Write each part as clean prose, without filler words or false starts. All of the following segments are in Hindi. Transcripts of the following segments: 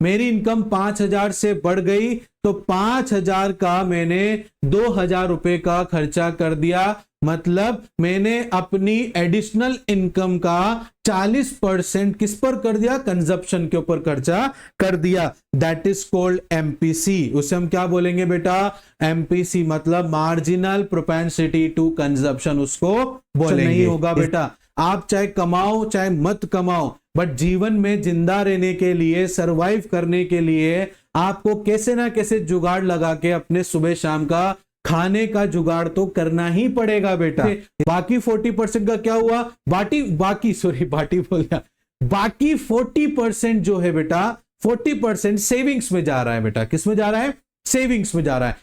मेरी इनकम 5,000 से बढ़ गई तो 5,000 का मैंने 2,000 रुपए का खर्चा कर दिया, मतलब मैंने अपनी एडिशनल इनकम का 40% किस पर कर दिया, कंजप्शन के ऊपर खर्चा कर दिया। That is called MPC. उसे हम क्या बोलेंगे बेटा, एमपीसी, मतलब मार्जिनल प्रोपेंसिटी टू कंजप्शन उसको बोलेंगे। नहीं होगा बेटा, आप चाहे कमाओ चाहे मत कमाओ, बट जीवन में जिंदा रहने के लिए, सरवाइव करने के लिए आपको कैसे ना कैसे जुगाड़ लगा के अपने सुबह शाम का खाने का जुगाड़ तो करना ही पड़ेगा बेटा। बाकी 40% का क्या हुआ, बाकी 40% जो है बेटा, 40% सेविंग्स में जा रहा है बेटा। किस में जा रहा है, सेविंग्स में जा रहा है।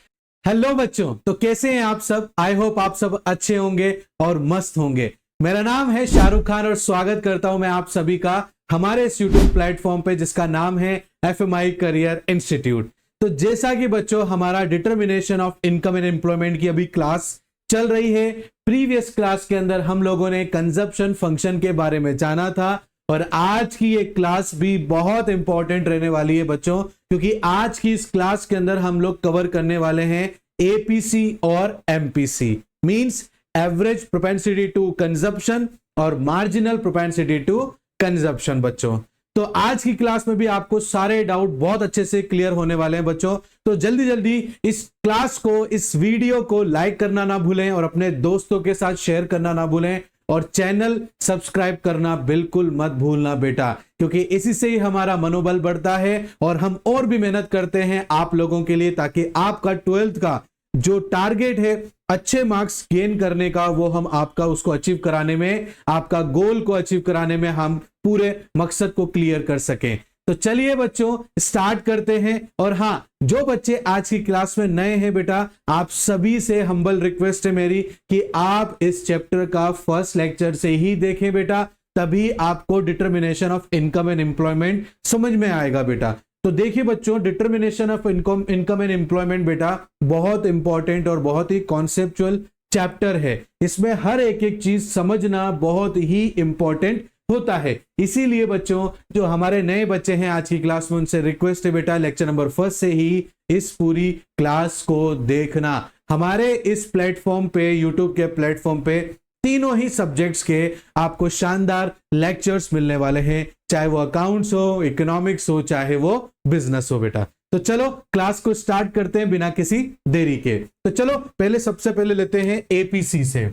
हेलो बच्चों, तो कैसे हैं आप सब? आई होप आप सब अच्छे होंगे और मस्त होंगे। मेरा नाम है शाहरुख खान और स्वागत करता हूं मैं आप सभी का हमारे इस यूट्यूब प्लेटफॉर्म पे जिसका नाम है FMI करियर इंस्टीट्यूट। तो जैसा कि बच्चों हमारा determination of income and employment की अभी क्लास चल रही है, प्रीवियस क्लास के अंदर हम लोगों ने कंजप्शन फंक्शन के बारे में जाना था और आज की ये क्लास भी बहुत इंपॉर्टेंट रहने वाली है बच्चों, क्योंकि आज की इस क्लास के अंदर हम लोग कवर करने वाले हैं APC और MPC, means average propensity to consumption और मार्जिनल प्रोपेंसिटी टू कंजप्शन बच्चों। तो आज की क्लास में भी आपको सारे डाउट बहुत अच्छे से क्लियर होने वाले हैं बच्चों। तो जल्दी जल्दी इस क्लास को, इस वीडियो को लाइक करना ना भूलें और अपने दोस्तों के साथ शेयर करना ना भूलें और चैनल सब्सक्राइब करना बिल्कुल मत भूलना बेटा, क्योंकि इसी से ही हमारा मनोबल बढ़ता है और हम और भी मेहनत करते हैं आप लोगों के लिए, ताकि आपका 12th का जो टारगेट है अच्छे मार्क्स गेन करने का, वो हम आपका उसको अचीव कराने में, आपका गोल को अचीव कराने में हम पूरे मकसद को क्लियर कर सकें। तो चलिए बच्चों स्टार्ट करते हैं। और हाँ, जो बच्चे आज की क्लास में नए हैं बेटा, आप सभी से हम्बल रिक्वेस्ट है मेरी कि आप इस चैप्टर का फर्स्ट लेक्चर से ही देखें बेटा, तभी आपको determination of income and employment समझ में आएगा बेटा। तो देखिए बच्चों, determination of income and employment बेटा बहुत इंपॉर्टेंट और बहुत ही कॉन्सेप्चुअल चैप्टर है। इसमें हर एक चीज समझना बहुत ही इंपॉर्टेंट होता है। इसीलिए बच्चों जो हमारे नए बच्चे हैं आज की क्लास में, उनसे रिक्वेस्ट है बेटा लेक्चर नंबर 1 से ही इस पूरी क्लास को देखना। हमारे इस प्लेटफॉर्म पे, यूट्यूब के प्लेटफॉर्म पे तीनों ही सब्जेक्ट्स के आपको शानदार लेक्चर्स मिलने वाले हैं, चाहे वो अकाउंट्स हो, इकोनॉमिक्स हो, चाहे वो बिजनेस हो बेटा। तो चलो क्लास को स्टार्ट करते हैं बिना किसी देरी के। तो चलो सबसे पहले लेते हैं APC से।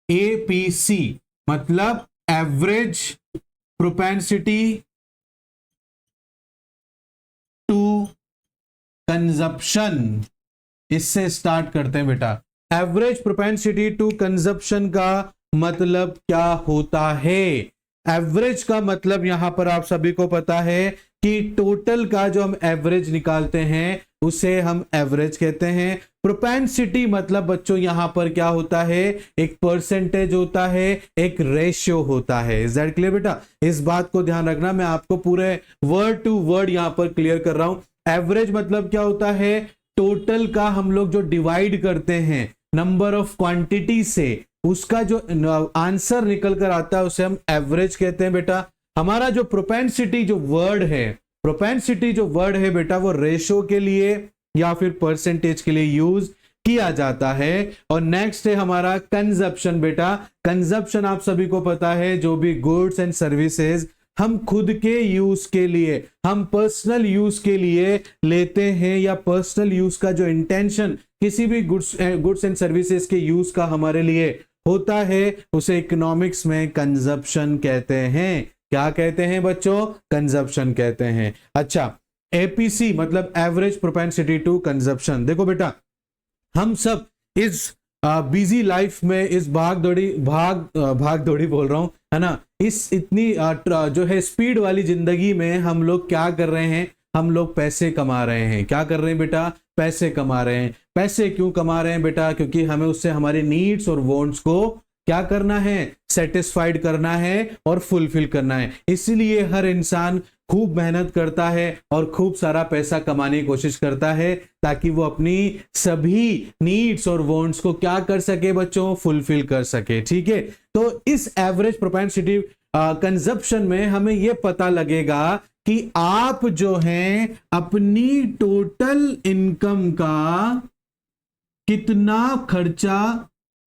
APC मतलब एवरेज प्रोपेंसिटी टू कंजप्शन, इससे स्टार्ट करते हैं बेटा। एवरेज प्रोपेंसिटी टू कंजप्शन का मतलब क्या होता है? एवरेज का मतलब यहां पर आप सभी को पता है कि टोटल का जो हम एवरेज निकालते हैं उसे हम एवरेज कहते हैं। प्रोपेंसिटी मतलब बच्चों यहां पर क्या होता है, एक परसेंटेज होता है, एक रेशियो होता है। इज दैट क्लियर बेटा? इस बात को ध्यान रखना, मैं आपको पूरे वर्ड टू वर्ड यहां पर क्लियर कर रहा हूं। एवरेज मतलब क्या होता है, टोटल का हम लोग जो डिवाइड करते हैं नंबर ऑफ क्वांटिटी से, उसका जो आंसर निकल कर आता है उसे हम एवरेज कहते हैं बेटा। हमारा जो प्रोपेंसिटी जो वर्ड है बेटा, वो रेशो के लिए या फिर परसेंटेज के लिए यूज किया जाता है। और नेक्स्ट है हमारा कंजप्शन बेटा। कंजप्शन आप सभी को पता है, जो भी गुड्स एंड सर्विसेज हम खुद के यूज के लिए, हम पर्सनल यूज के लिए लेते हैं, या पर्सनल यूज का जो इंटेंशन किसी भी गुड्स एंड सर्विसेज के यूज का हमारे लिए होता है, उसे इकोनॉमिक्स में कंजप्शन कहते हैं। क्या कहते हैं बच्चों? कंजप्शन कहते हैं। अच्छा, APC मतलब एवरेज प्रोपेंसिटी टू कंजप्शन। देखो बेटा, हम सब इस बिजी लाइफ में, इस भाग दौड़ी बोल रहा हूं, है ना, इस इतनी जो है स्पीड वाली जिंदगी में हम लोग क्या कर रहे हैं, हम लोग पैसे कमा रहे हैं। क्या कर रहे हैं बेटा? पैसे कमा रहे हैं। पैसे क्यों कमा रहे हैं बेटा? क्योंकि हमें उससे हमारी नीड्स और वांट्स को क्या करना है, सेटिस्फाइड करना है और फुलफिल करना है। इसीलिए हर इंसान खूब मेहनत करता है और खूब सारा पैसा कमाने की कोशिश करता है, ताकि वो अपनी सभी नीड्स और वांट्स को क्या कर सके बच्चों, फुलफिल कर सके। ठीक है, तो इस एवरेज प्रोपेंसिटी कंजप्शन में हमें यह पता लगेगा कि आप जो हैं अपनी टोटल इनकम का कितना खर्चा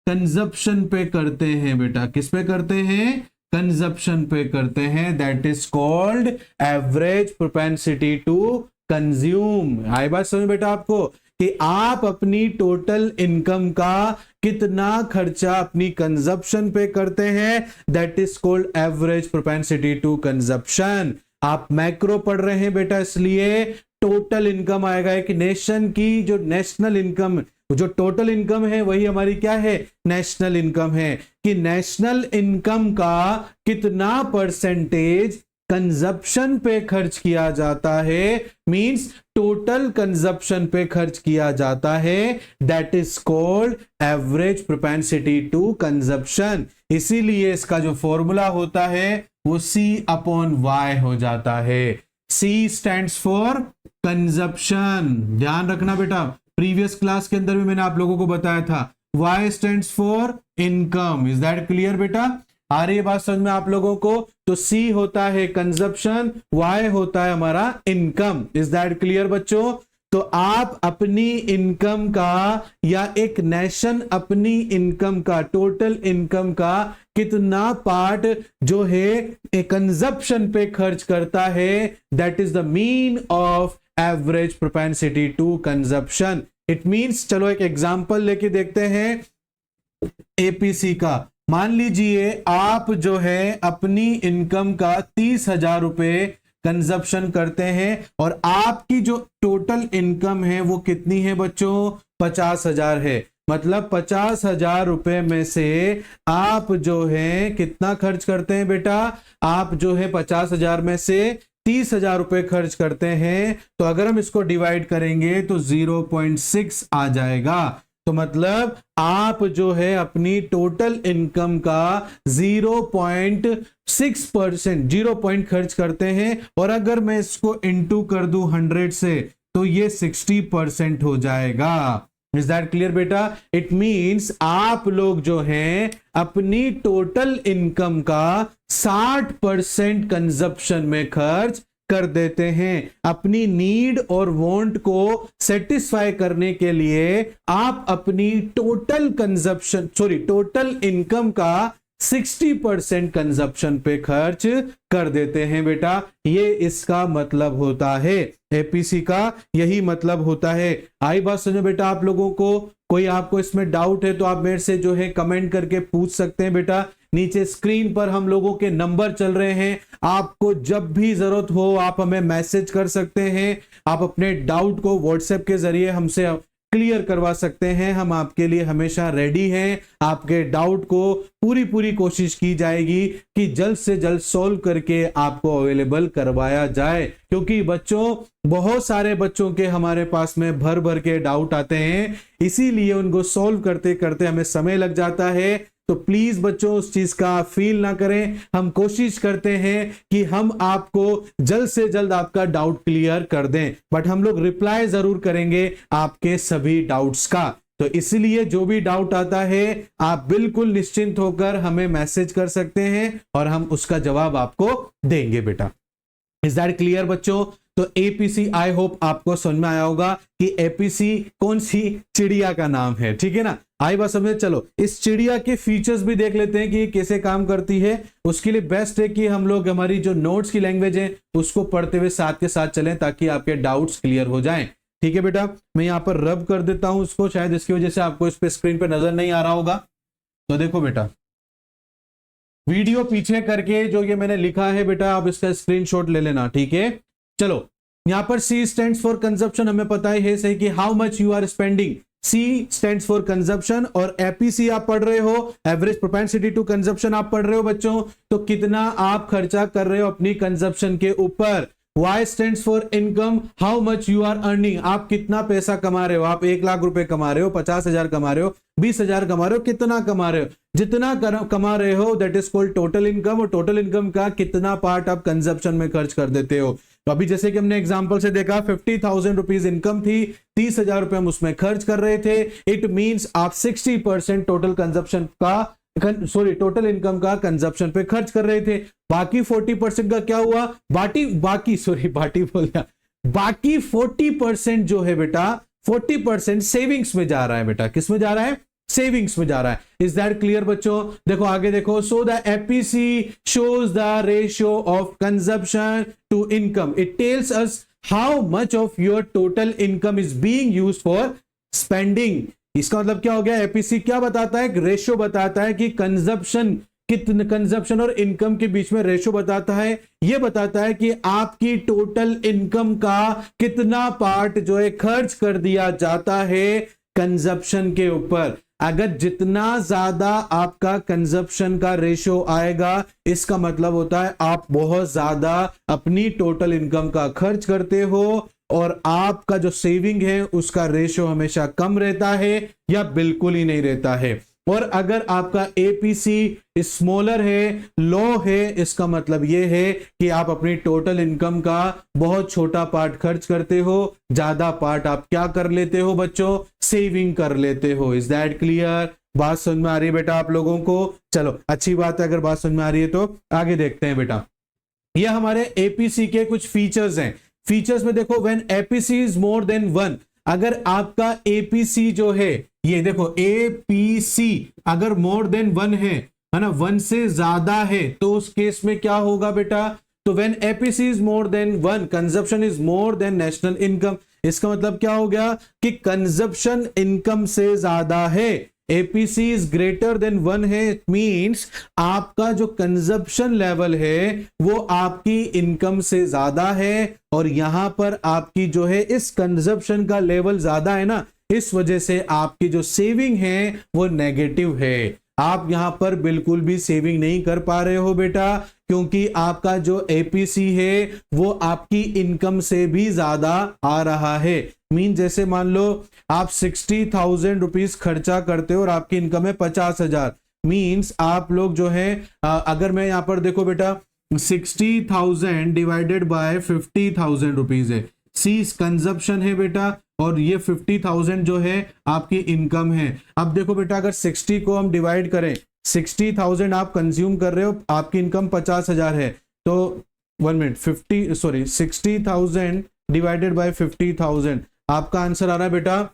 कंजप्शन पे करते हैं बेटा, किस पे करते हैं, कंजप्शन पे करते हैं। That is called average propensity to consume. आई बात समझ बेटा आपको कि आप अपनी टोटल इनकम का कितना खर्चा अपनी कंजप्शन पे करते हैं, that is called average propensity to consumption. आप मैक्रो पढ़ रहे हैं बेटा, इसलिए टोटल इनकम आएगा। एक नेशन की जो नेशनल इनकम, जो टोटल इनकम है वही हमारी क्या है, नेशनल इनकम है। कि नेशनल इनकम का कितना परसेंटेज कंजप्शन पे खर्च किया जाता है, मींस टोटल कंजप्शन पे खर्च किया जाता है, that is called average propensity to consumption. इसीलिए इसका जो फॉर्मूला होता है वो C अपॉन Y हो जाता है। C स्टैंड्स फॉर कंजप्शन, ध्यान रखना बेटा, प्रीवियस क्लास के अंदर भी मैंने आप लोगों को बताया था। Y stands for income. Is that clear बेटा? आ रही है बात समझ में आप लोगों को? तो C होता है कंजप्शन, Y होता है हमारा इनकम। इज दैट क्लियर बच्चों? तो आप अपनी इनकम का या एक नेशन अपनी इनकम का, टोटल इनकम का कितना पार्ट जो है कंजप्शन पे खर्च करता है, that is the mean of average propensity to consumption. It means, चलो एक एग्जांपल लेके देखते हैं एपीसी का। मान लीजिए आप जो है अपनी इनकम का 30,000 रुपए कंजप्शन करते हैं और आपकी जो टोटल इनकम है वो कितनी है बच्चों, 50,000 है। मतलब 50,000 रुपए में से आप जो है कितना खर्च करते हैं बेटा, आप जो है 50,000 में से 30,000 रुपए खर्च करते हैं। तो अगर हम इसको डिवाइड करेंगे तो 0.6 आ जाएगा। तो मतलब आप जो है अपनी टोटल इनकम का 0.6%, 0 पॉइंट खर्च करते हैं। और अगर मैं इसको इंटू कर दूं 100 से तो ये 60% हो जाएगा। इज दैट क्लियर बेटा? इट मींस आप लोग जो हैं अपनी टोटल इनकम का 60% कंजप्शन में खर्च कर देते हैं। अपनी नीड और वांट को सेटिस्फाई करने के लिए आप अपनी टोटल कंजप्शन, टोटल इनकम का 60% कंजप्शन पे खर्च कर देते हैं बेटा। ये इसका मतलब होता है, एपीसी का यही मतलब होता है। आई बात समझो बेटा आप लोगों को? कोई आपको इसमें डाउट है तो आप मेरे से जो है कमेंट करके पूछ सकते हैं बेटा। नीचे स्क्रीन पर हम लोगों के नंबर चल रहे हैं, आपको जब भी जरूरत हो आप हमें मैसेज कर सकते हैं। आप अपने डाउट को व्हाट्सएप के जरिए हमसे क्लियर करवा सकते हैं। हम आपके लिए हमेशा रेडी हैं। आपके डाउट को पूरी कोशिश की जाएगी कि जल्द से जल्द सॉल्व करके आपको अवेलेबल करवाया जाए। क्योंकि बच्चों, बहुत सारे बच्चों के हमारे पास में भर भर के डाउट आते हैं, इसीलिए उनको सॉल्व करते करते हमें समय लग जाता है। तो प्लीज बच्चों उस चीज का फील ना करें। हम कोशिश करते हैं कि हम आपको जल्द से जल्द आपका डाउट क्लियर कर दें, बट हम लोग रिप्लाई जरूर करेंगे आपके सभी डाउट्स का। तो इसलिए जो भी डाउट आता है आप बिल्कुल निश्चिंत होकर हमें मैसेज कर सकते हैं और हम उसका जवाब आपको देंगे बेटा। इज दैट क्लियर बच्चों? तो एपीसी आई होप आपको समझ में आया होगा कि एपीसी कौन सी चिड़िया का नाम है, ठीक है ना? आई बात समझे? चलो इस चिड़िया के फीचर्स भी देख लेते हैं कि कैसे काम करती है। उसके लिए बेस्ट है कि हम लोग हमारी जो नोट्स की लैंग्वेज है उसको पढ़ते हुए साथ के साथ चलें ताकि आपके डाउट्स क्लियर हो जाएं। ठीक है बेटा, मैं यहाँ पर रब कर देता हूं उसको, शायद इसकी वजह से आपको इस पे स्क्रीन पे नजर नहीं आ रहा होगा। तो देखो बेटा, वीडियो पीछे करके जो ये मैंने लिखा है बेटा आप इसका स्क्रीनशॉट ले लेना, ठीक है? चलो यहां पर C स्टैंड्स फॉर कंजप्शन हमें पता है सही कि how much you are spending. C stands for consumption और एपीसी आप पढ़ रहे हो, एवरेज प्रोपेंसिटी टू कंजप्शन आप पढ़ रहे हो बच्चों। तो कितना आप खर्चा कर रहे हो अपनी कंजप्शन के ऊपर। Y stands for income, how much you are earning, आप कितना पैसा कमा रहे हो। आप 1 लाख रुपए कमा रहे हो, 50,000 कमा रहे हो, 20,000 कमा रहे हो, कितना कमा रहे हो। जितना कमा रहे हो that is called total income. और टोटल इनकम का कितना पार्ट आप कंजप्शन में खर्च कर देते हो। तो अभी जैसे कि हमने एग्जांपल से देखा 50,000 रुपीज इनकम थी, 30,000 रुपए हम उसमें खर्च कर रहे थे। इट मींस आप 60% टोटल कंजप्शन का सॉरी टोटल इनकम का कंजप्शन पे खर्च कर रहे थे। बाकी 40% का क्या हुआ, बाकी 40% जो है बेटा 40% सेविंग्स में जा रहा है बेटा। किस में जा रहा है, सेविंग्स में जा रहा है। इज दैट क्लियर बच्चों? देखो आगे देखो, so the APC shows the ratio of consumption to income, it tells us how much of your total income is being used for spending. इसका मतलब क्या हो गया, एपीसी क्या बताता है, रेशियो बताता है कि कंजप्शन और इनकम के बीच में रेशियो बताता है। यह बताता है कि आपकी टोटल इनकम का कितना पार्ट जो है खर्च कर दिया जाता है कंजप्शन के ऊपर। अगर जितना ज्यादा आपका कंजप्शन का रेशियो आएगा, इसका मतलब होता है आप बहुत ज्यादा अपनी टोटल इनकम का खर्च करते हो और आपका जो सेविंग है उसका रेशियो हमेशा कम रहता है या बिल्कुल ही नहीं रहता है। और अगर आपका एपीसी स्मॉलर है, लो है, इसका मतलब यह है कि आप अपनी टोटल इनकम का बहुत छोटा पार्ट खर्च करते हो, ज्यादा पार्ट आप क्या कर लेते हो बच्चों, सेविंग कर लेते हो। Is that clear? बात समझ में आ रही है बेटा आप लोगों को? चलो अच्छी बात है, अगर बात समझ में आ रही है तो आगे देखते हैं बेटा। ये हमारे एपीसी के कुछ फीचर्स हैं। फीचर्स में देखो, when APC is more than 1, अगर आपका एपीसी जो है, ये देखो एपीसी अगर मोर देन 1 है ना, 1 से ज्यादा है, तो उस केस में क्या होगा बेटा, तो when APC is more than 1 consumption is more than national income. इसका मतलब क्या हो गया कि कंजप्शन इनकम से ज्यादा है, एपीसी इज ग्रेटर देन 1 है, इट मींस आपका जो कंजप्शन लेवल है वो आपकी इनकम से ज्यादा है, और यहां पर आपकी जो है इस कंजप्शन का लेवल ज्यादा है ना, इस वजह से आपकी जो सेविंग है वो नेगेटिव है। आप यहां पर बिल्कुल भी सेविंग नहीं कर पा रहे हो बेटा, क्योंकि आपका जो एपीसी है वो आपकी इनकम से भी ज्यादा आ रहा है। मीन जैसे मान लो आप 60,000 रुपीज खर्चा करते हो और आपकी इनकम है 50,000, मीन्स आप लोग जो है अगर मैं यहां पर देखो बेटा 60,000 डिवाइडेड बाय 50,000 रुपीज है, सी कंजप्शन है बेटा, और ये 50,000 जो है आपकी इनकम है। अब देखो बेटा अगर 60 को हम डिवाइड करें, 60,000 आप कंज्यूम कर रहे हो, आपकी इनकम 50,000 है, तो 1 मिनट 60,000 डिवाइडेड बाय 50,000, आपका आंसर आ रहा है बेटा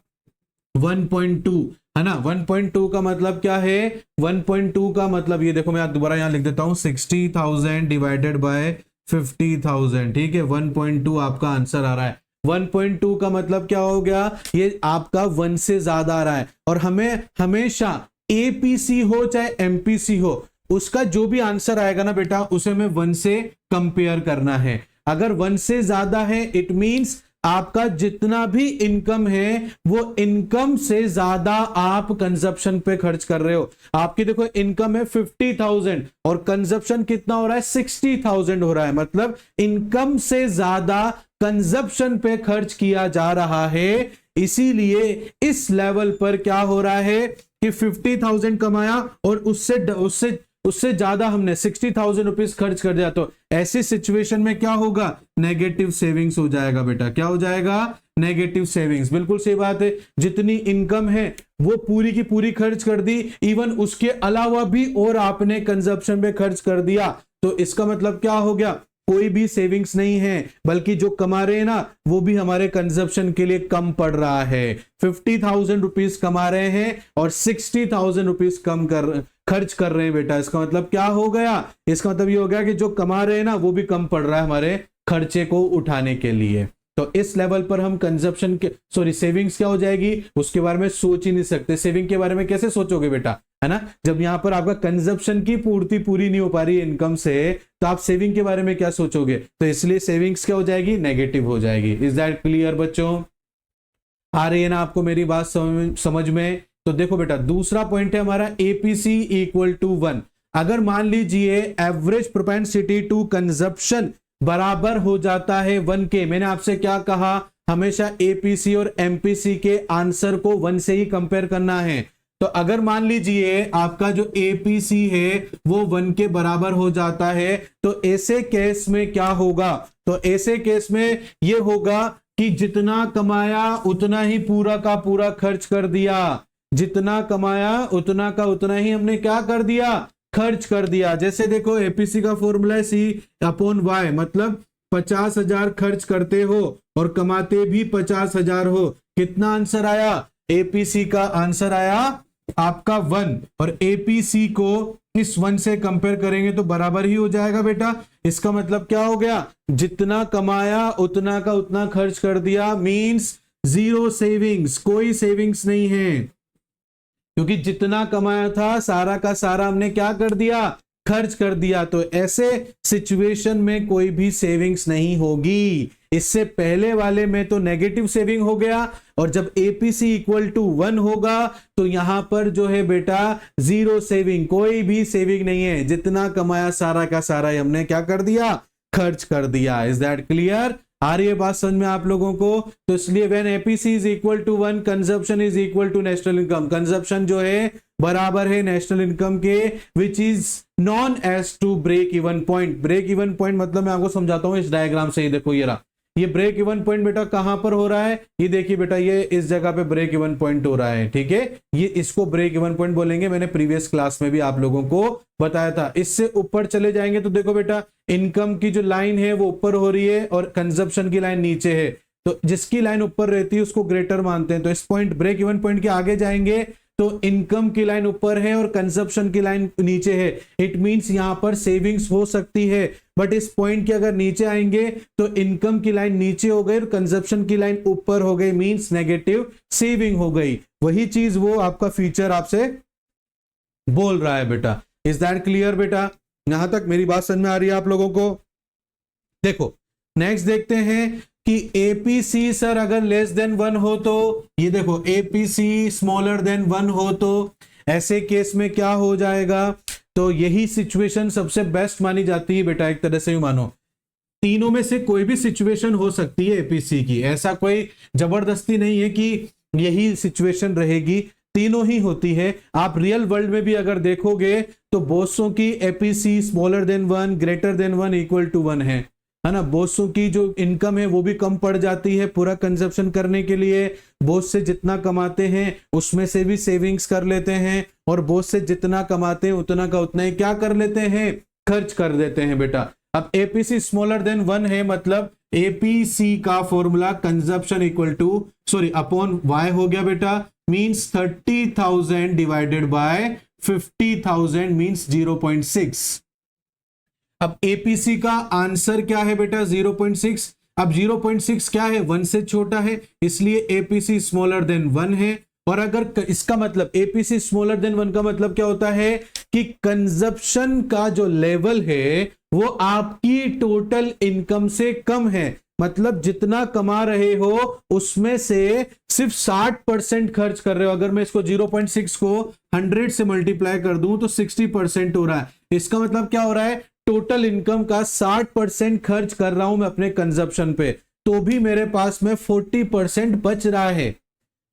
1.2 है ना। 1.2 का मतलब क्या है, 1.2 का मतलब ये देखो, मैं दोबारा यहां लिख देता हूं 60,000 डिवाइडेड बाय 50,000, ठीक है, 1.2 आपका आंसर आ रहा है। 1.2 का मतलब क्या हो गया, ये आपका 1 से ज्यादा आ रहा है। और हमें हमेशा एपीसी हो चाहे एमपीसी हो, उसका जो भी आंसर आएगा ना बेटा, उसे हमें 1 से कंपेयर करना है। अगर 1 से ज्यादा है, इट मींस आपका जितना भी इनकम है वो इनकम से ज्यादा आप कंजप्शन पे खर्च कर रहे हो। आपकी देखो इनकम है 50,000 और कंजप्शन कितना हो रहा है, 60,000 हो रहा है, मतलब इनकम से ज्यादा कंजप्शन पे खर्च किया जा रहा है। इसीलिए इस लेवल पर क्या हो रहा है कि 50,000 कमाया और उससे ज्यादा हमने 60,000 रुपीज खर्च कर दिया, तो ऐसी सिचुएशन में क्या होगा, नेगेटिव सेविंग्स हो जाएगा बेटा। क्या हो जाएगा, नेगेटिव सेविंग्स। बिल्कुल सही बात है, जितनी इनकम है वो पूरी की पूरी खर्च कर दी, इवन उसके अलावा भी और आपने कंजप्शन में खर्च कर दिया, तो इसका मतलब क्या हो गया, कोई भी सेविंग्स नहीं है, बल्कि जो कमा रहे हैं ना वो भी हमारे कंजप्शन के लिए कम पड़ रहा है। 50,000 रुपीज कमा रहे हैं और 60,000 रुपीज खर्च कर रहे हैं बेटा। इसका मतलब क्या हो गया, इसका मतलब ये हो गया कि जो कमा रहे हैं ना वो भी कम पड़ रहा है हमारे खर्चे को उठाने के लिए। तो इस लेवल पर हम कंजप्शन के सेविंग्स क्या हो जाएगी, उसके बारे में सोच ही नहीं सकते। सेविंग के बारे में कैसे सोचोगे बेटा, है ना, जब यहां पर आपका कंजप्शन की पूर्ति पूरी नहीं हो पा रही इनकम से, तो आप सेविंग के बारे में क्या सोचोगे। तो इसलिए सेविंग्स क्या हो जाएगी, नेगेटिव हो जाएगी। इज दैट क्लियर बच्चों? आ रही है ना आपको मेरी बात समझ में? तो देखो बेटा दूसरा पॉइंट है हमारा एपीसी इक्वल टू 1। अगर मान लीजिए एवरेज प्रोपेंसिटी टू कंजप्शन बराबर हो जाता है 1 के, मैंने आपसे क्या कहा, हमेशा एपीसी और एमपीसी के आंसर को 1 से ही कंपेयर करना है। तो अगर मान लीजिए आपका जो एपीसी है वो 1 के बराबर हो जाता है, तो ऐसे केस में क्या होगा, तो ऐसे केस में यह होगा कि जितना कमाया उतना ही पूरा का पूरा खर्च कर दिया। जितना कमाया उतना का उतना ही हमने क्या कर दिया, खर्च कर दिया। जैसे देखो एपीसी का फॉर्मूला है C/Y, मतलब 50,000 खर्च करते हो और कमाते भी 50,000 हो। कितना आंसर आया, एपीसी का आंसर आया आपका 1, और एपीसी को इस 1 से कंपेयर करेंगे तो बराबर ही हो जाएगा बेटा। इसका मतलब क्या हो गया, जितना कमाया उतना का उतना खर्च कर दिया, मींस जीरो सेविंग्स, कोई सेविंग्स नहीं है, क्योंकि जितना कमाया था सारा का सारा हमने क्या कर दिया, खर्च कर दिया। तो ऐसे सिचुएशन में कोई भी सेविंग्स नहीं होगी। इससे पहले वाले में तो नेगेटिव सेविंग हो गया, और जब एपीसी इक्वल टू 1 होगा तो यहां पर जो है बेटा जीरो सेविंग, कोई भी सेविंग नहीं है। जितना कमाया सारा का सारा हमने क्या कर दिया, खर्च कर दिया। Is that clear? आ रही है बात समझ में आप लोगों को? तो इसलिए when APC is equal to 1, consumption is equal to national income. Consumption जो है बराबर है नेशनल इनकम के, which is known as to break even point. Break even point मतलब मैं आपको समझाता हूं इस डायग्राम से। ही देखो ये रहा, ये ब्रेक इवन पॉइंट बेटा कहां पर हो रहा है, ये देखिए बेटा, ये इस जगह पे ब्रेक इवन पॉइंट हो रहा है, ठीक है। ये इसको ब्रेक इवन पॉइंट बोलेंगे, मैंने प्रीवियस क्लास में भी आप लोगों को बताया था। इससे ऊपर चले जाएंगे तो देखो बेटा, इनकम की जो लाइन है वो ऊपर हो रही है और कंजप्शन की लाइन नीचे है। तो जिसकी लाइन ऊपर रहती है उसको ग्रेटर मानते हैं। तो इस पॉइंट ब्रेक इवन पॉइंट के आगे जाएंगे तो इनकम की लाइन ऊपर है और कंजप्शन की लाइन नीचे है। इट मींस यहां पर सेविंग्स हो सकती है, बट इस पॉइंट के अगर नीचे आएंगे तो इनकम की लाइन नीचे हो गई और कंजप्शन की लाइन ऊपर हो गई, मींस नेगेटिव सेविंग हो गई। वही चीज वो आपका फीचर आपसे बोल रहा है बेटा। इज दैट क्लियर बेटा? यहां तक मेरी बात समझ में आ रही है आप लोगों को? देखो नेक्स्ट देखते हैं कि एपीसी सर अगर लेस देन 1 हो तो, ये देखो एपीसी स्मॉलर देन 1 हो तो ऐसे केस में क्या हो जाएगा। तो यही सिचुएशन सबसे बेस्ट मानी जाती है बेटा, एक तरह से ही मानो। तीनों में से कोई भी सिचुएशन हो सकती है एपीसी की, ऐसा कोई जबरदस्ती नहीं है कि यही सिचुएशन रहेगी, तीनों ही होती है। आप रियल वर्ल्ड में भी अगर देखोगे तो बोसों की APC smaller than 1, greater than 1, equal to 1 है ना। बोसों की जो इनकम है वो भी कम पड़ जाती है पूरा कंजप्शन करने के लिए। बोस से जितना कमाते हैं उसमें से भी सेविंग्स कर लेते हैं, और बोस से जितना कमाते हैं उतना का उतना ही क्या कर लेते हैं, खर्च कर देते हैं बेटा। अब एपीसी स्मॉलर देन 1 है, मतलब एपीसी का formula consumption equal to upon Y हो गया बेटा, मींस 30,000 डिवाइडेड बाय 50,000 मींस 0.6। अब एपीसी का आंसर क्या है बेटा, 0.6। अब 0.6 क्या है, 1 से छोटा है, इसलिए एपीसी स्मॉलर देन 1 है। और अगर इसका मतलब एपीसी स्मॉलर देन 1 का मतलब क्या होता है कि कंजप्शन का जो लेवल है वो आपकी टोटल इनकम से कम है। मतलब जितना कमा रहे हो उसमें से सिर्फ 60% खर्च कर रहे हो। अगर मैं इसको 0.6 को 100 से मल्टीप्लाई कर दूं तो 60% हो रहा है। इसका मतलब क्या हो रहा है, टोटल इनकम का 60% खर्च कर रहा हूं मैं अपने कंजप्शन पे, तो भी मेरे पास में 40% बच रहा है।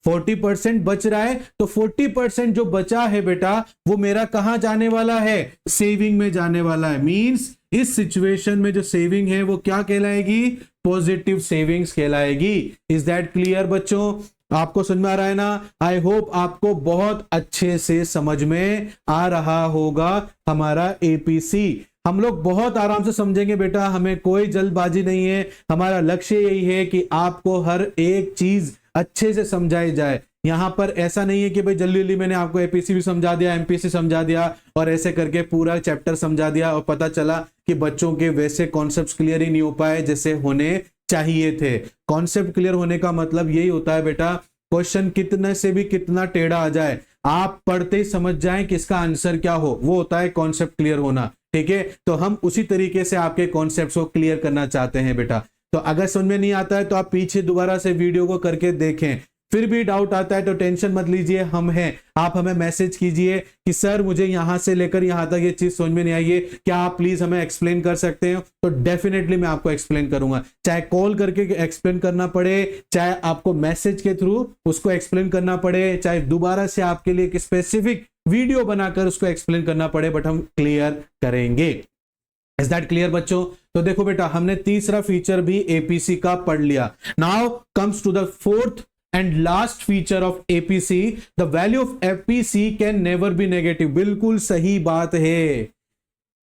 40% बच रहा है, तो 40% जो बचा है बेटा वो मेरा कहां जाने वाला है, सेविंग में जाने वाला है। मींस इस सिचुएशन में जो सेविंग है वो क्या कहलाएगी, पॉजिटिव सेविंग्स कहलाएगी। इज दैट क्लियर बच्चों? आपको समझ में आ रहा है ना? आई होप आपको बहुत अच्छे से समझ में आ रहा होगा हमारा एपीसी। हम लोग बहुत आराम से समझेंगे बेटा, हमें कोई जल्दबाजी नहीं है। हमारा लक्ष्य यही है कि आपको हर एक चीज अच्छे से समझाई जाए। यहां पर ऐसा नहीं है कि भाई जल्दी जल्दी मैंने आपको एपीसी भी समझा दिया, एमपीसी समझा दिया और ऐसे करके पूरा चैप्टर समझा दिया और पता चला कि बच्चों के वैसे कॉन्सेप्ट्स क्लियर ही नहीं हो पाए जैसे होने चाहिए थे। कॉन्सेप्ट क्लियर होने का मतलब यही होता है बेटा, क्वेश्चन कितने से भी कितना टेढ़ा आ जाए, आप पढ़ते ही समझ जाएं कि इसका आंसर क्या हो, वो होता है कॉन्सेप्ट क्लियर होना। ठीक है, तो हम उसी तरीके से आपके कॉन्सेप्ट्स को क्लियर करना चाहते हैं बेटा। तो अगर समझ में नहीं आता है तो आप पीछे दोबारा से वीडियो को करके देखें। फिर भी डाउट आता है तो टेंशन मत लीजिए, हम हैं। आप हमें मैसेज कीजिए कि सर मुझे यहां से लेकर यहां तक ये चीज समझ में नहीं आई है, क्या आप प्लीज हमें एक्सप्लेन कर सकते हैं? तो डेफिनेटली मैं आपको एक्सप्लेन करूंगा, चाहे कॉल करके एक्सप्लेन करना पड़े, चाहे आपको मैसेज के थ्रू उसको एक्सप्लेन करना पड़े, चाहे दोबारा से आपके लिए एक स्पेसिफिक वीडियो बनाकर उसको एक्सप्लेन करना पड़े, बट हम क्लियर करेंगे। इज दैट क्लियर बच्चों? तो देखो बेटा, हमने तीसरा फीचर भी एपीसी का पढ़ लिया। Now comes to the fourth and last feature of APC, the value of APC can never be negative. बिल्कुल सही बात है,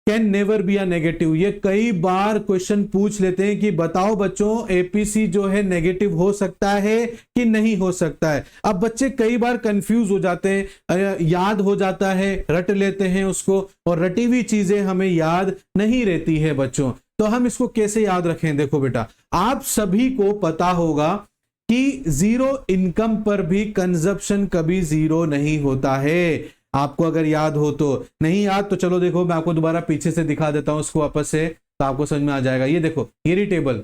can never be a negative. ये कई बार क्वेश्चन पूछ लेते हैं कि बताओ बच्चों एपीसी जो है नेगेटिव हो सकता है कि नहीं हो सकता है। अब बच्चे कई बार कंफ्यूज हो जाते हैं, याद हो जाता है, रट लेते हैं उसको, और रटी हुई चीजें हमें याद नहीं रहती है बच्चों। तो हम इसको कैसे याद रखें? देखो बेटा, आप सभी को पता होगा कि जीरो इनकम पर भी कंजप्शन कभी जीरो नहीं होता है। आपको अगर याद हो तो, नहीं याद तो चलो देखो मैं आपको दोबारा पीछे से दिखा देता हूं उसको वापस से, तो आपको समझ में आ जाएगा। ये देखो, ये रही टेबल,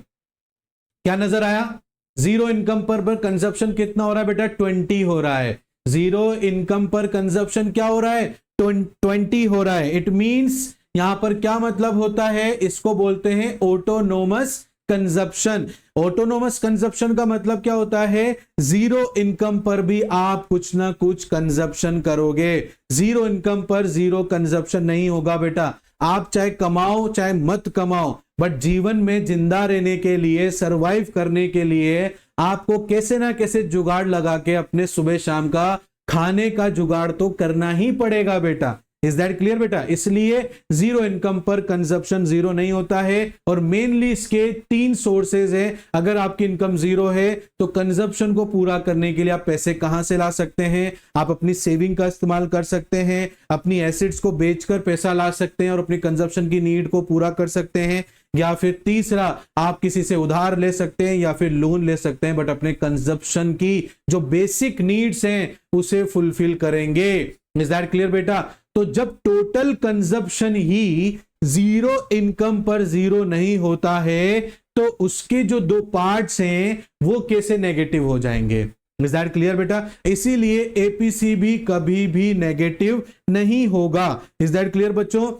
क्या नजर आया? जीरो इनकम पर कंजप्शन कितना हो रहा है बेटा? 20 हो रहा है। जीरो इनकम पर कंजप्शन क्या हो रहा है? 20 हो रहा है। इट मींस यहां पर क्या मतलब होता है? इसको बोलते हैं ऑटोनोमस कंजप्शन। ऑटोनोमस कंजप्शन का मतलब क्या होता है? जीरो इनकम पर भी आप कुछ ना कुछ कंजप्शन करोगे। जीरो इनकम पर जीरो कंजप्शन नहीं होगा बेटा। आप चाहे कमाओ चाहे मत कमाओ, बट जीवन में जिंदा रहने के लिए, सरवाइव करने के लिए आपको कैसे ना कैसे जुगाड़ लगा के अपने सुबह शाम का खाने का जुगाड़ तो करना ही पड़ेगा बेटा। इज दैट क्लियर बेटा? इसलिए जीरो इनकम पर कंजप्शन जीरो नहीं होता है। और मेनली इसके 3 सोर्सेज हैं। अगर आपकी इनकम जीरो है तो कंजप्शन को पूरा करने के लिए आप पैसे कहां से ला सकते हैं? आप अपनी सेविंग का इस्तेमाल कर सकते हैं, अपनी एसेट्स को बेचकर पैसा ला सकते हैं और अपनी कंजप्शन की नीड को पूरा कर सकते हैं, या फिर तीसरा आप किसी से उधार ले सकते हैं या फिर लोन ले सकते हैं, बट अपने कंजप्शन की जो बेसिक नीड्स हैं उसे फुलफिल करेंगे। इज दैट क्लियर बेटा? तो जब टोटल कंजप्शन ही जीरो इनकम पर जीरो नहीं होता है तो उसके जो 2 पार्ट्स हैं वो कैसे नेगेटिव हो जाएंगे? इज दैट क्लियर बेटा? इसीलिए एपीसी भी कभी भी नेगेटिव नहीं होगा। इज दैट क्लियर बच्चों?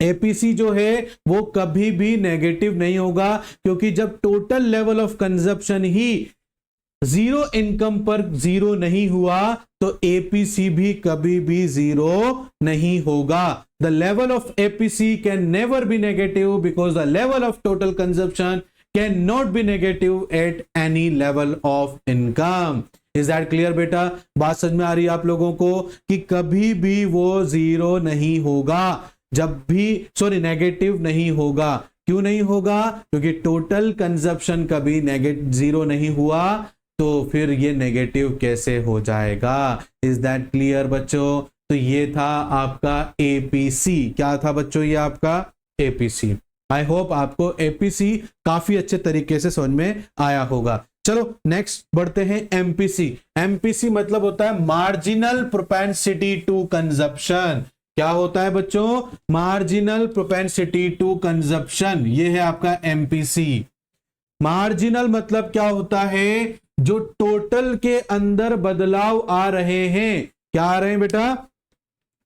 एपीसी जो है वो कभी भी नेगेटिव नहीं होगा, क्योंकि जब total level of consumption he zero income पर जीरो नहीं हुआ तो एपीसी भी कभी भी जीरो नहीं होगा। The level of APC can never be negative because the level of total consumption can not be negative at any level of income. Is that clear बेटा? बात समझ में आ रही है आप लोगों को कि कभी भी वो जीरो नहीं होगा, जब भी नेगेटिव नहीं होगा। क्यों नहीं होगा? क्योंकि टोटल कंजप्शन कभी जीरो नहीं हुआ, तो फिर ये नेगेटिव कैसे हो जाएगा? इज दैट क्लियर बच्चों? तो ये था आपका एपीसी। क्या था बच्चों? ये आपका एपीसी। आई होप आपको एपीसी काफी अच्छे तरीके से समझ में आया होगा। चलो नेक्स्ट बढ़ते हैं एमपीसी। एमपीसी मतलब होता है मार्जिनल प्रोपेंसिटी टू कंजप्शन। क्या होता है बच्चों? Marginal propensity to consumption. ये है आपका एमपीसी। मार्जिनल मतलब क्या होता है? जो टोटल के अंदर बदलाव आ रहे हैं। क्या आ रहे हैं बेटा?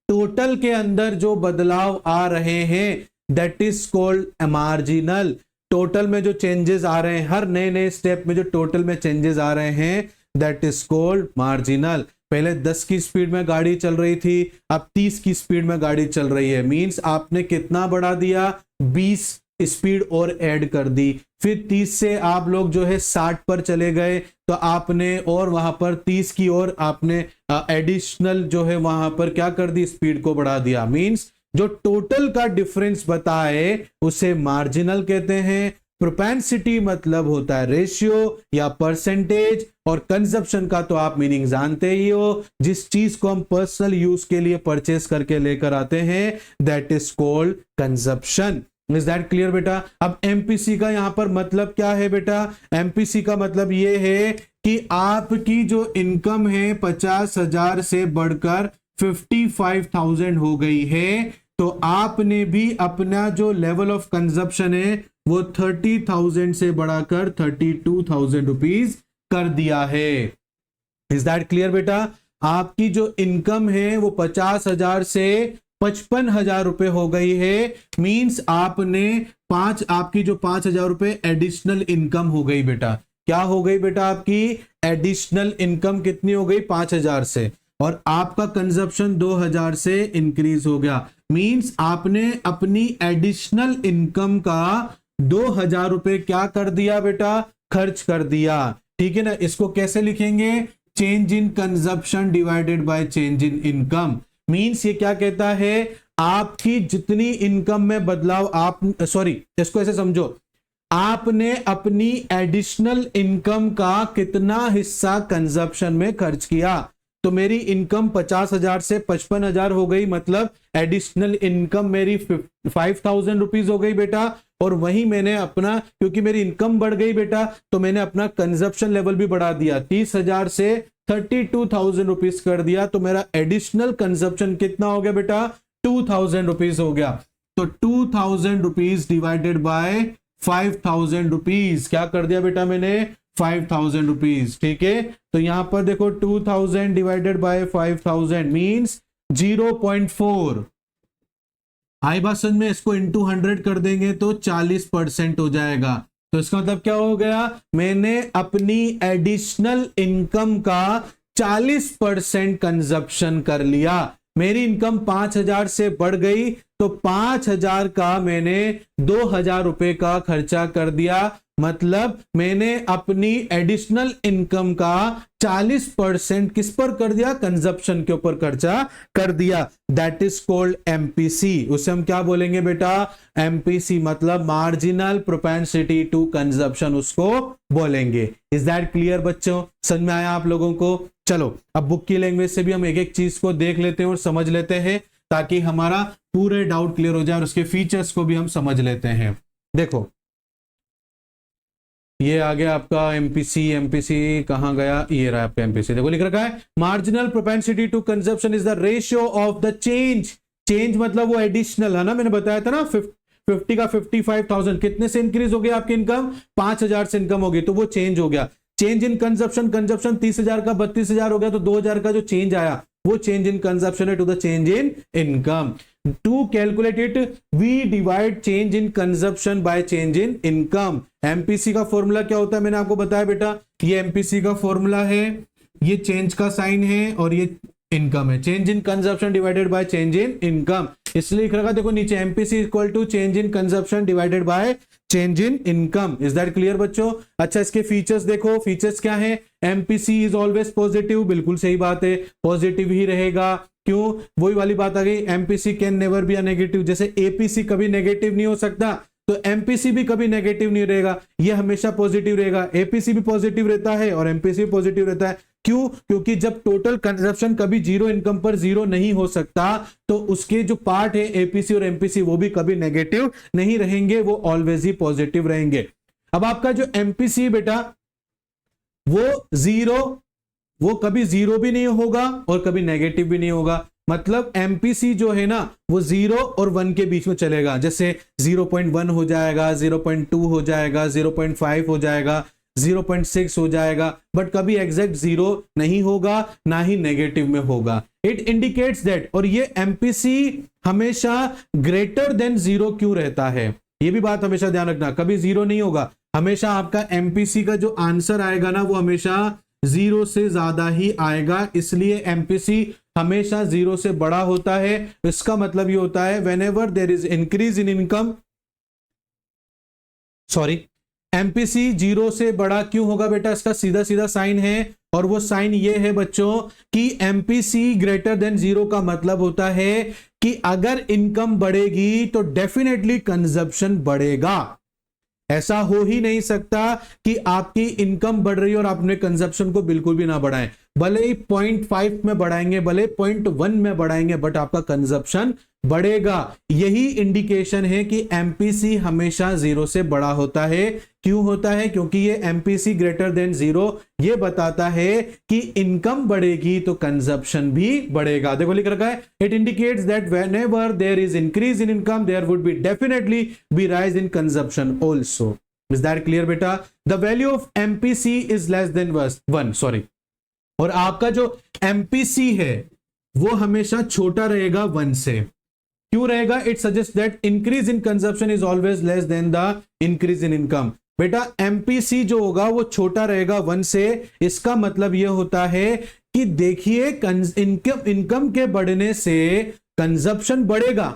टोटल के अंदर जो बदलाव आ रहे हैं that is called marginal. Total में जो चेंजेस आ रहे हैं, हर नए नए स्टेप में जो टोटल में चेंजेस आ रहे हैं दैट इज कॉल्ड मार्जिनल। पहले 10 की स्पीड में गाड़ी चल रही थी, अब 30 की स्पीड में गाड़ी चल रही है। मींस आपने कितना बढ़ा दिया? 20 स्पीड और ऐड कर दी। फिर 30 से आप लोग जो है 60 पर चले गए, तो आपने और वहां पर 30 की और आपने एडिशनल जो है वहां पर क्या कर दी? स्पीड को बढ़ा दिया। मींस जो टोटल का डिफरेंस बताए उसे मार्जिनल कहते हैं। प्रोपेंसिटी मतलब होता है रेशियो या परसेंटेज, और कंजप्शन का तो आप मीनिंग जानते ही हो। जिस चीज को हम पर्सनल यूज के लिए परचेस करके लेकर आते हैं that is called consumption. Is that clear बेटा? अब एमपीसी का यहां पर मतलब क्या है बेटा? एमपीसी का मतलब यह है कि आपकी जो इनकम है 50,000 से बढ़कर 55,000 हो गई है, तो आपने भी अपना जो लेवल ऑफ कंजप्शन है वो 30,000 से बढ़ाकर 32,000 रुपीज कर दिया है। इज दैट क्लियर बेटा? आपकी जो इनकम है वो 50,000 से 55,000 रुपए हो गई है। मींस आपने आपकी जो 5,000 रुपए एडिशनल इनकम हो गई बेटा। क्या हो गई बेटा? आपकी एडिशनल इनकम कितनी हो गई? 5,000 से, और आपका कंजप्शन 2,000 से इंक्रीज हो गया। मींस आपने अपनी एडिशनल इनकम का 2,000 रुपए क्या कर दिया बेटा? खर्च कर दिया। ठीक है ना। इसको कैसे लिखेंगे, change in consumption divided by change in income. Means ये क्या कहता है, आपकी जितनी इनकम में बदलाव, आप सॉरी इसको ऐसे समझो, आपने अपनी एडिशनल इनकम का कितना हिस्सा कंजप्शन में खर्च किया। तो मेरी इनकम 50,000 से 55,000 हो गई, मतलब एडिशनल इनकम मेरी 5,000 रुपीज हो गई बेटा। और वहीं मैंने अपना, क्योंकि मेरी इनकम बढ़ गई बेटा, तो मैंने अपना कंजप्शन लेवल भी बढ़ा दिया, 30,000 से 32,000 रुपीज कर दिया। तो मेरा एडिशनल कंजप्शन कितना हो गया बेटा, 2,000 रुपीज हो गया। तो 2,000 रुपीज डिवाइडेड बाय 5,000 रुपीज, क्या कर दिया बेटा मैंने, 5,000 रुपीज। ठीक है, तो यहां पर देखो 2,000 डिवाइडेड बाय 5,000 मींस 0.4। आई बात समझ में, इसको इंटू 100 कर देंगे तो 40% हो जाएगा। तो इसका मतलब क्या हो गया, मैंने अपनी एडिशनल इनकम का 40% कंजप्शन कर लिया। मेरी इनकम 5,000 से बढ़ गई तो 5,000 का मैंने 2,000 रुपए का खर्चा कर दिया। मतलब मैंने अपनी एडिशनल इनकम का 40% किस पर कर दिया, कंजप्शन के ऊपर खर्चा कर दिया। That is called MPC. उसे हम क्या बोलेंगे बेटा, एमपीसी, मतलब मार्जिनल प्रोपेंसिटी टू कंजप्शन उसको बोलेंगे। इज दैट क्लियर बच्चों, समझ में आया आप लोगों को। चलो अब बुक की लैंग्वेज से भी हम एक एक चीज को देख लेते हैं और समझ लेते हैं, ताकि हमारा पूरे डाउट क्लियर हो जाए और उसके फीचर्स को भी हम समझ लेते हैं। देखो ये आ गया आपका एमपीसी। एमपीसी कहां गया, ये रहा आपका एमपीसी। देखो लिख रखा है, marginal propensity to consumption is the ratio of the change. Change मतलब वो एडिशनल है ना, मैंने बताया था ना 50 का 55,000 कितने से इंक्रीज हो गया आपकी इनकम, 5,000 से इनकम होगी तो वो चेंज हो गया। चेंज इन कंजप्शन, कंजप्शन 30,000 का 32,000 हो गया तो 2,000 का जो चेंज आया वो चेंज इन कंजप्शन है to the change in income. To calculate it we divide change in consumption by change in income. MPC का फॉर्मूला क्या होता है, मैंने आपको बताया बेटा, ये एमपीसी का फॉर्मूला है, ये चेंज का साइन है और ये इनकम है। Change in consumption divided by change in income, इसलिए लिख रखा देखो नीचे, MPC equal to change in consumption divided by change in income. Is that clear बच्चों। अच्छा इसके फीचर्स देखो, फीचर्स क्या है, एमपीसी इज ऑलवेज पॉजिटिव, बिल्कुल सही बात है, पॉजिटिव ही रहेगा। क्यों, वही वाली बात आ गई, MPC can never be a negative. जैसे एपीसी कभी नेगेटिव नहीं हो सकता, तो एमपीसी भी कभी नेगेटिव नहीं रहेगा, ये हमेशा पॉजिटिव रहेगा। एपीसी भी पॉजिटिव रहता है और एमपीसी भी पॉजिटिव रहता है। क्यों, क्योंकि जब टोटल कंजप्शन कभी जीरो इनकम पर जीरो नहीं हो सकता, तो उसके जो पार्ट है एपीसी और एमपीसी वो भी कभी नेगेटिव नहीं रहेंगे, वो ऑलवेज ही पॉजिटिव रहेंगे। अब आपका जो एमपीसी बेटा वो जीरो, वो कभी जीरो भी नहीं होगा और कभी नेगेटिव भी नहीं होगा। मतलब एमपीसी जो है ना वो 0 और 1 के बीच में चलेगा। जैसे 0.1 हो जाएगा, 0.2 हो जाएगा, 0.5 हो जाएगा, 0.6 हो जाएगा, बट कभी एग्जैक्ट 0 नहीं होगा, ना ही नेगेटिव में होगा। इट इंडिकेट्स दैट, और ये एमपीसी हमेशा ग्रेटर देन 0 क्यों रहता है, ये भी बात हमेशा ध्यान रखना। कभी 0 नहीं होगा, हमेशा आपका एमपीसी का जो आंसर आएगा ना वो हमेशा 0 से ज्यादा ही आएगा। इसलिए एमपीसी हमेशा 0 से बड़ा होता है। इसका मतलब ये होता है whenever there is increase in income, sorry, MPC 0 से बड़ा क्यों होगा बेटा, इसका सीधा सीधा साइन है, और वो साइन ये है बच्चों कि एमपीसी ग्रेटर देन 0 का मतलब होता है कि अगर इनकम बढ़ेगी तो डेफिनेटली कंजप्शन बढ़ेगा। ऐसा हो ही नहीं सकता कि आपकी इनकम बढ़ रही है और आपने कंजप्शन को बिल्कुल भी ना बढ़ाएं। भले ही 0.5 में बढ़ाएंगे, भले 0.1 में बढ़ाएंगे, बट आपका कंजप्शन बढ़ेगा। यही इंडिकेशन है कि एमपीसी हमेशा 0 से बड़ा होता है। क्यों होता है, क्योंकि ये एमपीसी ग्रेटर देन 0 ये बताता है कि इनकम बढ़ेगी तो कंजप्शन भी बढ़ेगा। देखो लिख रखा है, it indicates that whenever there is increase in income there would be definitely be rise in consumption also. Is that clear बेटा। The value of MPC is less than 1, sorry, और आपका जो एमपीसी है वो हमेशा छोटा रहेगा 1 से। क्यों रहेगा, it suggest that increase in consumption is always less than the increase in income. बेटा एमपीसी जो होगा वो छोटा रहेगा 1 से, इसका मतलब यह होता है कि देखिए इनकम के बढ़ने से कंजप्शन बढ़ेगा,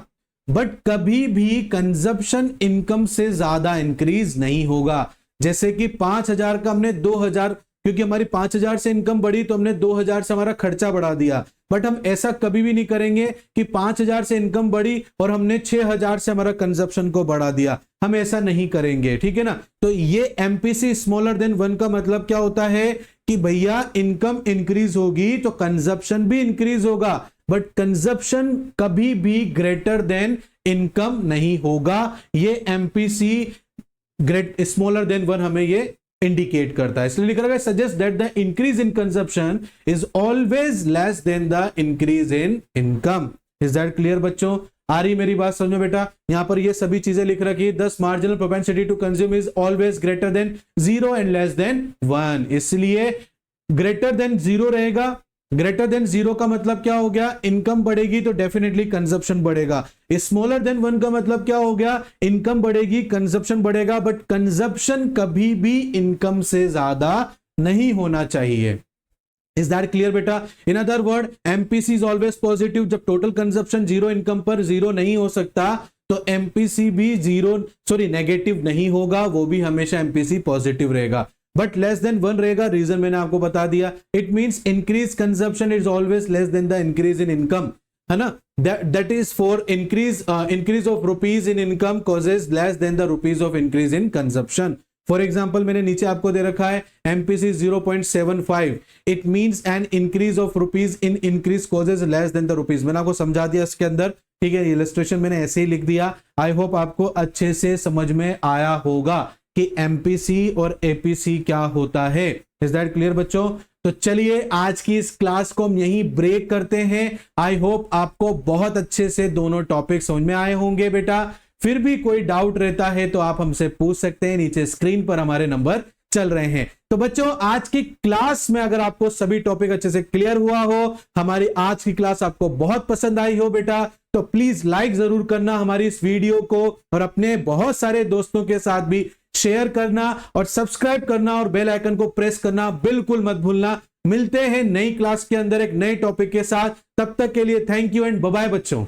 बट कभी भी कंजप्शन इनकम से ज्यादा इंक्रीज नहीं होगा। जैसे कि 5,000 का हमने 2,000 क्योंकि हमारी 5,000 से इनकम बढ़ी तो हमने 2,000 से हमारा खर्चा बढ़ा दिया। बट हम ऐसा कभी भी नहीं करेंगे कि 5,000 से इनकम बढ़ी और हमने 6,000 से हमारा कंजप्शन को बढ़ा दिया, हम ऐसा नहीं करेंगे, ठीक है ना। तो ये एमपीसी स्मॉलर देन 1 का मतलब क्या होता है कि भैया इनकम इंक्रीज होगी तो कंजप्शन भी इंक्रीज होगा, बट कंजप्शन कभी भी ग्रेटर देन इनकम नहीं होगा। ये एमपीसी ग्रेट स्मॉलर देन 1 हमें ये इंडिकेट करता है। इसलिए लिखा है suggest that the increase in consumption is always less than the increase in income. Is that clear बच्चों? आ रही मेरी बात समझ में बेटा? यहां पर ये सभी चीजें लिख रखी है। Thus marginal propensity to consume is always greater than 0 and less than 1। इसलिए ग्रेटर देन 0 रहेगा। ग्रेटर देन 0 का मतलब क्या हो गया? इनकम बढ़ेगी तो डेफिनेटली कंजप्शन बढ़ेगा। स्मॉलर देन 1 का मतलब क्या हो गया? इनकम बढ़ेगी, कंजप्शन बढ़ेगा, बट कंजप्शन कभी भी इनकम से ज्यादा नहीं होना चाहिए। इज दैट क्लियर बेटा? In other word MPC is always positive. जब टोटल कंजप्शन 0 इनकम पर 0 नहीं हो सकता तो एमपीसी भी नेगेटिव नहीं होगा, वो भी हमेशा एमपीसी पॉजिटिव रहेगा। बट लेस देन 1 रहेगा, रीजन मैंने आपको बता दिया। It means increase consumption is always less than the increase in income, है ना। That is for increase of rupees in income causes less than the rupees of increase in consumption. For example मैंने नीचे आपको दे रखा है MPC 0.75, it means an increase of rupees in increase causes less than the rupees. मैंने आपको समझा दिया इसके अंदर, ठीक है। इलस्ट्रेशन मैंने ऐसे ही लिख दिया। आई होप आपको अच्छे से समझ में आया होगा कि एमपीसी और एपीसी क्या होता है। इज दैट क्लियर बच्चों? तो चलिए आज की इस क्लास को हम यहीं ब्रेक करते हैं। आई होप आपको बहुत अच्छे से दोनों टॉपिक समझ में आए होंगे बेटा। फिर भी कोई डाउट रहता है तो आप हमसे पूछ सकते हैं, नीचे स्क्रीन पर हमारे नंबर चल रहे हैं। तो बच्चों आज की क्लास में अगर आपको सभी टॉपिक अच्छे से क्लियर हुआ हो, हमारी आज की क्लास आपको बहुत पसंद आई हो बेटा, तो प्लीज लाइक जरूर करना हमारी इस वीडियो को और अपने बहुत सारे दोस्तों के साथ भी शेयर करना और सब्सक्राइब करना और बेल आइकन को प्रेस करना बिल्कुल मत भूलना। मिलते हैं नई क्लास के अंदर एक नए टॉपिक के साथ। तब तक के लिए thank you and bye bye बच्चों।